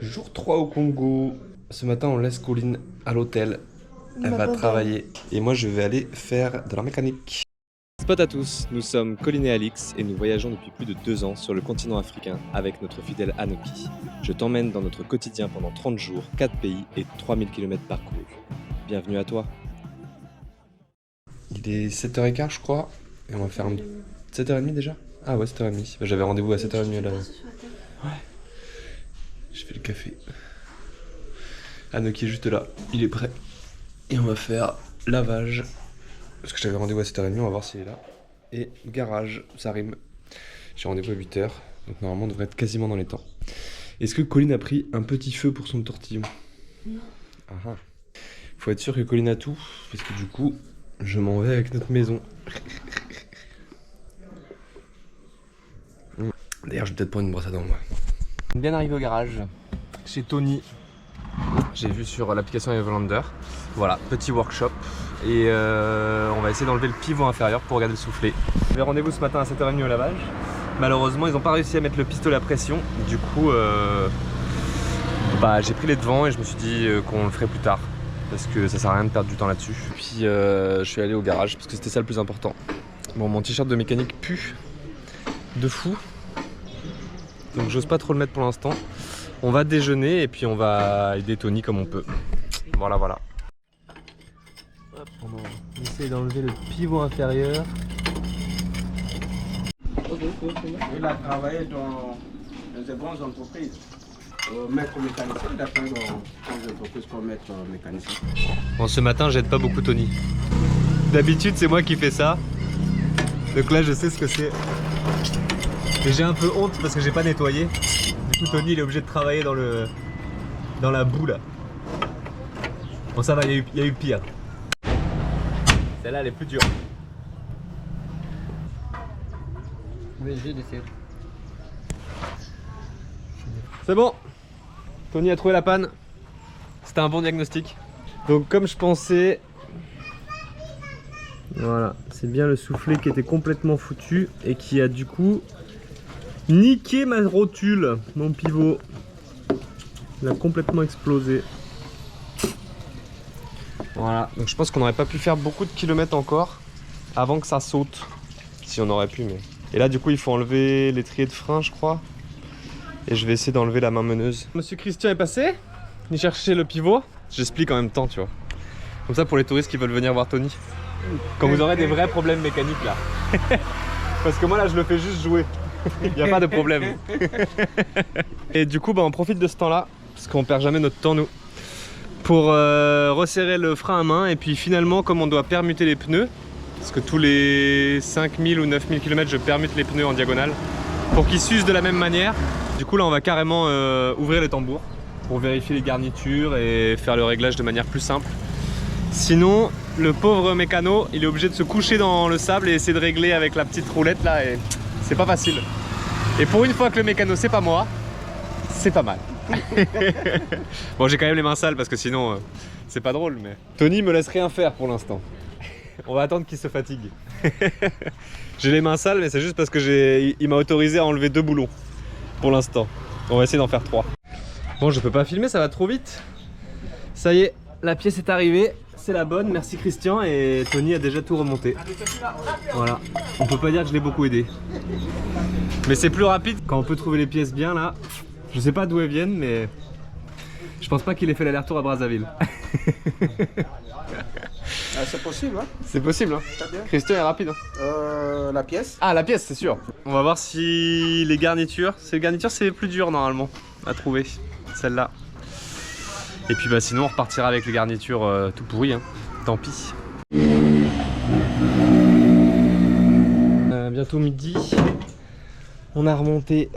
Jour 3 au Congo. Ce matin, on laisse Colline à l'hôtel. Elle va travailler. Et moi, je vais aller faire de la mécanique. Spot à tous, nous sommes Colline et Alix et nous voyageons depuis plus de 2 ans sur le continent africain avec notre fidèle Anoki. Je t'emmène dans notre quotidien pendant 30 jours, 4 pays et 3000 km parcourus. Bienvenue à toi. Il est 7h15 je crois. Et on va faire 7h30 déjà. Ah ouais, 7h30. J'avais rendez-vous à 7h30 là. Ouais. Je fais le café. Anoki est juste là, il est prêt. Et on va faire lavage. Parce que j'avais rendez-vous à 7h30, on va voir s'il est là. Et garage, ça rime. J'ai rendez-vous à 8h, donc normalement on devrait être quasiment dans les temps. Est-ce que Colline a pris un petit feu pour son tortillon? Non. Ah ah. Faut être sûr que Colline a tout, parce que du coup, je m'en vais avec notre maison. D'ailleurs, je vais peut-être prendre une brosse à dents, moi. Bien arrivé au garage, chez Tony. J'ai vu sur l'application Evolander. Voilà, petit workshop. Et on va essayer d'enlever le pivot inférieur pour regarder le soufflet. J'avais rendez-vous ce matin à 7h30 au lavage. Malheureusement, ils n'ont pas réussi à mettre le pistolet à pression. Du coup, j'ai pris les devants et je me suis dit qu'on le ferait plus tard. Parce que ça sert à rien de perdre du temps là-dessus. Puis je suis allé au garage parce que c'était ça le plus important. Bon, mon t-shirt de mécanique pue de fou. Donc j'ose pas trop le mettre pour l'instant. On va déjeuner et puis on va aider Tony comme on peut. Voilà, voilà. Hop, on essaie d'enlever le pivot inférieur. Il a travaillé dans de grandes entreprises. Maître mécanicien, il a travaillé dans des entreprises comme maître mécanicien. Bon, ce matin, j'aide pas beaucoup Tony. D'habitude, c'est moi qui fais ça. Donc là, je sais ce que c'est. Et j'ai un peu honte parce que j'ai pas nettoyé. Du coup, Tony, il est obligé de travailler dans la boue là. Bon, ça va, il y a eu pire. Celle-là, elle est plus dure. C'est bon. Tony a trouvé la panne. C'était un bon diagnostic. Donc, comme je pensais, voilà, c'est bien le soufflet qui était complètement foutu et qui a du coup niqué ma rotule, mon pivot. Il a complètement explosé. Voilà, donc je pense qu'on n'aurait pas pu faire beaucoup de kilomètres encore avant que ça saute. Si on aurait pu, mais... Et là, du coup, il faut enlever l'étrier de frein, je crois. Et je vais essayer d'enlever la main meneuse. Monsieur Christian est passé. Il cherchait le pivot. J'explique en même temps, tu vois. Comme ça, pour les touristes qui veulent venir voir Tony. Quand vous aurez des vrais problèmes mécaniques, là. Parce que moi, là, je le fais juste jouer. Il n'y a pas de problème. Et du coup, on profite de ce temps-là, parce qu'on perd jamais notre temps, nous, pour resserrer le frein à main. Et puis finalement, comme on doit permuter les pneus, parce que tous les 5000 ou 9000 km, je permute les pneus en diagonale, pour qu'ils s'usent de la même manière. Du coup, là, on va carrément ouvrir les tambours, pour vérifier les garnitures et faire le réglage de manière plus simple. Sinon, le pauvre mécano, il est obligé de se coucher dans le sable et essayer de régler avec la petite roulette là, et c'est pas facile. Et pour une fois que le mécano c'est pas moi, c'est pas mal. Bon, j'ai quand même les mains sales parce que sinon c'est pas drôle, mais Tony me laisse rien faire pour l'instant. On va attendre qu'il se fatigue. J'ai les mains sales, mais c'est juste parce que il m'a autorisé à enlever 2 boulons pour l'instant. On va essayer d'en faire 3. Bon, je peux pas filmer, ça va trop vite. Ça y est, la pièce est arrivée. C'est la bonne, merci Christian, et Tony a déjà tout remonté. Voilà, on peut pas dire que je l'ai beaucoup aidé. Mais c'est plus rapide quand on peut trouver les pièces bien là. Je sais pas d'où elles viennent, mais je pense pas qu'il ait fait l'aller-retour à Brazzaville. C'est possible, hein? C'est possible, hein? Christian est rapide. Hein? La pièce? Ah, la pièce, c'est sûr. On va voir si les garnitures. Ces garnitures, c'est plus dur normalement à trouver, celle-là. Et puis sinon on repartira avec les garnitures tout pourries, hein. Tant pis. Bientôt midi. On a remonté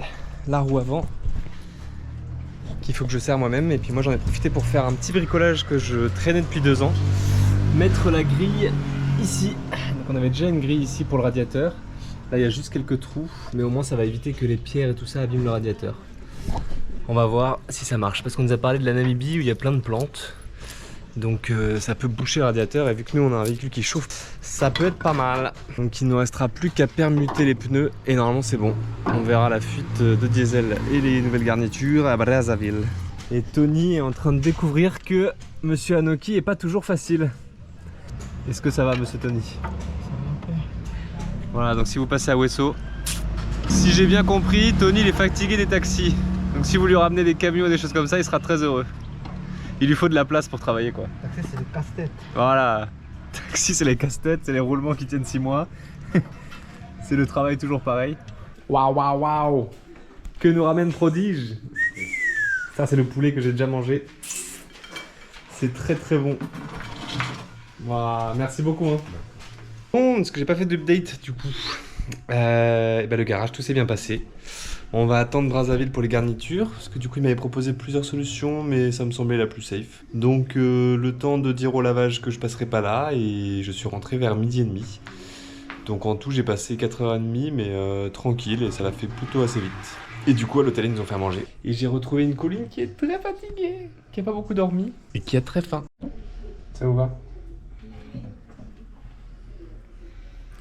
la roue avant qu'il faut que je serre moi-même. Et puis moi j'en ai profité pour faire un petit bricolage que je traînais depuis 2 ans. Mettre la grille ici. Donc on avait déjà une grille ici pour le radiateur. Là il y a juste quelques trous, mais au moins ça va éviter que les pierres et tout ça abîment le radiateur. On va voir si ça marche, parce qu'on nous a parlé de la Namibie où il y a plein de plantes. Donc ça peut boucher le radiateur, et vu que nous on a un véhicule qui chauffe, ça peut être pas mal. Donc il ne nous restera plus qu'à permuter les pneus et normalement c'est bon. On verra la fuite de diesel et les nouvelles garnitures à Brazzaville. Et Tony est en train de découvrir que Monsieur Anoki est pas toujours facile. Est-ce que ça va, Monsieur Tony? Voilà, donc si vous passez à Wesso, si j'ai bien compris, Tony il est fatigué des taxis. Donc si vous lui ramenez des camions et des choses comme ça, il sera très heureux. Il lui faut de la place pour travailler quoi. Taxi, c'est le casse-tête. Voilà, taxi c'est les casse-têtes, c'est les roulements qui tiennent 6 mois. C'est le travail toujours pareil. Waouh waouh waouh. Que nous ramène Prodige. Ça c'est le poulet que j'ai déjà mangé. C'est très très bon. Voilà, merci beaucoup hein. Bon, parce que j'ai pas fait d'update du coup. Et ben le garage, tout s'est bien passé. On va attendre Brazzaville pour les garnitures, parce que du coup il m'avait proposé plusieurs solutions, mais ça me semblait la plus safe. Donc le temps de dire au lavage que je passerai pas là, et je suis rentré vers 12h30. Donc en tout j'ai passé 4h30, mais tranquille, et ça l'a fait plutôt assez vite. Et du coup à l'hôtel ils nous ont fait à manger. Et j'ai retrouvé une Colline qui est très fatiguée, qui a pas beaucoup dormi, et qui a très faim. Ça vous va?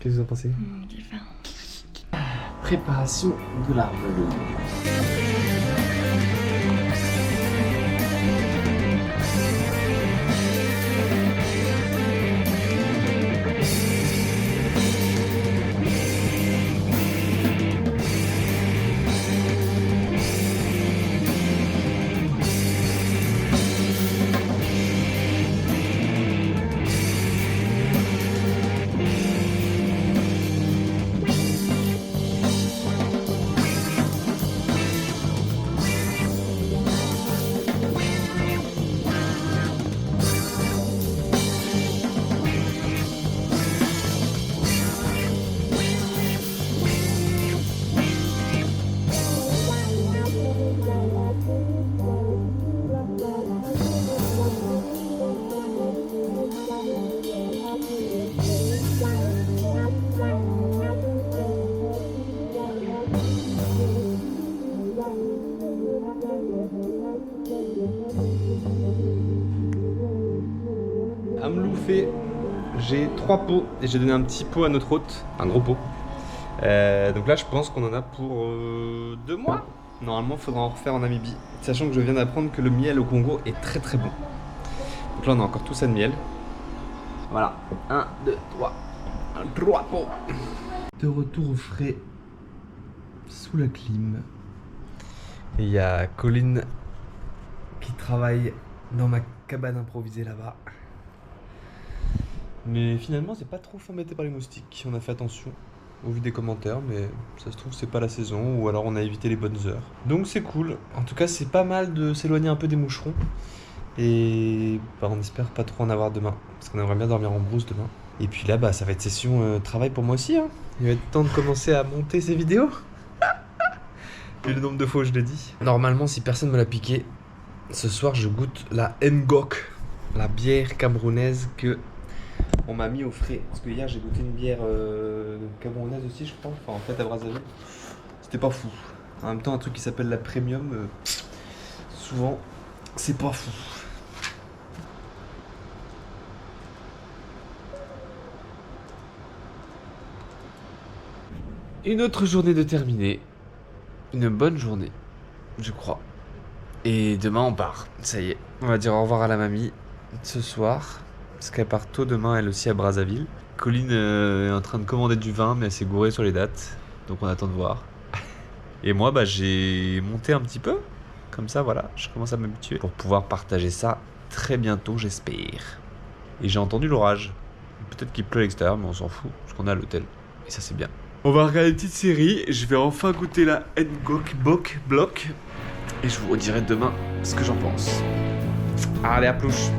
Qu'est-ce que vous en pensez? J'ai faim. Préparation de la reloue. Amloufé, j'ai 3 pots et j'ai donné un petit pot à notre hôte, un gros pot. Donc là je pense qu'on en a pour 2 mois. Normalement il faudra en refaire en Namibie, sachant que je viens d'apprendre que le miel au Congo est très très bon. Donc là on a encore tout ça de miel. Voilà, 1, 2, 3, 3 pots. De retour au frais, sous la clim. Et il y a Colline qui travaille dans ma cabane improvisée là-bas. Mais finalement c'est pas trop embêté par les moustiques, on a fait attention au vu des commentaires, mais ça se trouve c'est pas la saison ou alors on a évité les bonnes heures. Donc c'est cool, en tout cas c'est pas mal de s'éloigner un peu des moucherons. Et bah, on espère pas trop en avoir demain, parce qu'on aimerait bien dormir en brousse demain. Et puis là bah ça va être session travail pour moi aussi hein. Il va être temps de commencer à monter ces vidéos. Et le nombre de fois où je l'ai dit. Normalement si personne me l'a piqué, ce soir je goûte la Ngok, la bière camerounaise que on m'a mis au frais. Parce que hier j'ai goûté une bière camerounaise aussi je crois, enfin en fait à Brazzaville. C'était pas fou. En même temps un truc qui s'appelle la premium, souvent c'est pas fou. Une autre journée de terminée. Une bonne journée, je crois. Et demain on part, ça y est. On va dire au revoir à la mamie ce soir. Parce qu'elle part tôt demain, elle aussi à Brazzaville. Colline est en train de commander du vin, mais elle s'est gourée sur les dates. Donc on attend de voir. Et moi, bah, j'ai monté un petit peu. Comme ça, voilà, je commence à m'habituer. Pour pouvoir partager ça très bientôt, j'espère. Et j'ai entendu l'orage. Peut-être qu'il pleut à l'extérieur, mais on s'en fout. Parce qu'on est à l'hôtel. Et ça, c'est bien. On va regarder une petite série. Je vais enfin goûter la Ngok Bok Block. Et je vous redirai demain ce que j'en pense. Allez, à plus.